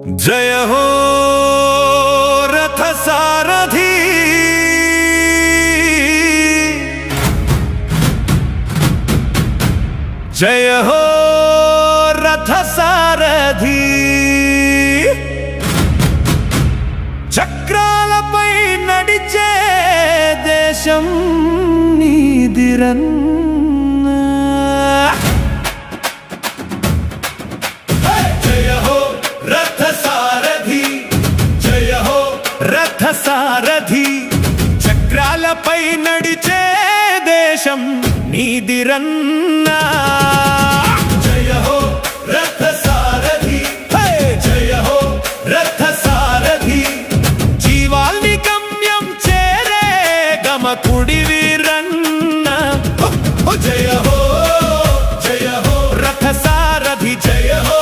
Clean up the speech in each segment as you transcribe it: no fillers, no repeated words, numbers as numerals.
जय हो रथ सारथी, जय हो रथ सारथी। చక్రాలపై నడిచే దేశం నీదిరన్న। జయ హో రథ సారథి, జయ హో రథ సారథి। చక్రాలపై నడిచే దేశం నీదిరన్న। జయ హో రథ సారథి, జయ హో రథ సారథి। జీవాల్ని గమ్యం చేరే గమకుడి వీరన్న। జయ హో జయ హో రథ సారథి, జయ హో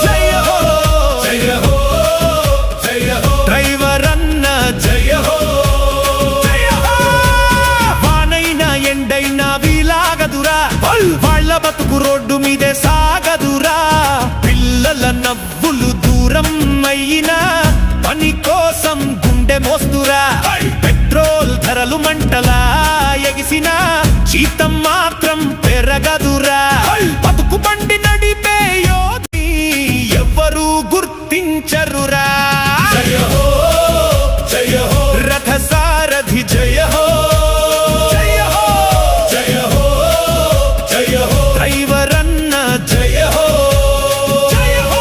జయ హో జయ హో జయ హో డ్రైవర్ అన్న, జయ హో జయ హో। వానైనా ఎండైనా వీలాగదురా, వాళ్ళ బతుకు రోడ్డు మీదే సాగదురా। పిల్లల నవ్వులు దూరం అయినా పని కోసం గుండె మోస్తురా। పెట్రోల్ ధరలు మంటలా ఎగిసిన జీతం మాత్రం పెరగదురా। బతుకు బండి నడిపే యోధి ఎవ్వరూ గుర్తించరురా। జయ హో జయ హో రథ సారథి, జయ హో జయ హో జయ హో జయ హో డ్రైవర్ అన్న, జయ హో జయ హో।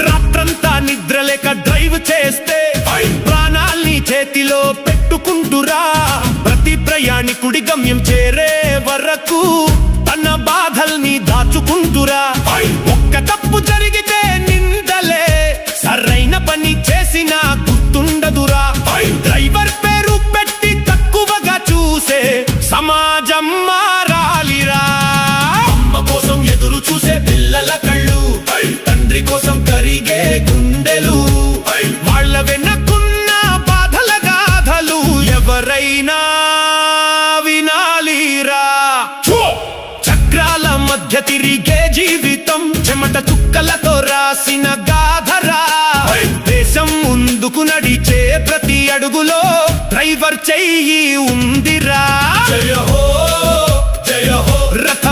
రాత్రంతా నిద్రలేక డ్రైవ్ చేస్తే ప్రాణాల్ని చేతిలో పెట్టుకుంటురా। ప్రతి ప్రయాణికుడి గమ్యం చేరే వరకు తన బాధల్ని దాచుకుంటురా। ఒక్క తప్పు జరిగితే నిందలే, సరైన పని చేసినా గుర్తుండదురా। డ్రైవర్ పేరు పెట్టి తక్కువగా చూసే సమాజం మారాలిరా। అమ్మ కోసం ఎదురు చూసే పిల్లల కళ్ళు, తండ్రి కోసం కరిగే గుండెలు, వాళ్ళ వెనకున్న బాధల గాథలు ఎవరైనా వినాలిరా। చక్రాల మధ్య తిరిగే జీవితం చెమట చుక్కలతో రాసిన గాథరా। దేశం ముందుకు నడిచే ప్రతి అడుగులో డ్రైవర్ చెయ్యి ఉందిరా। జయ హో జయ హో రథ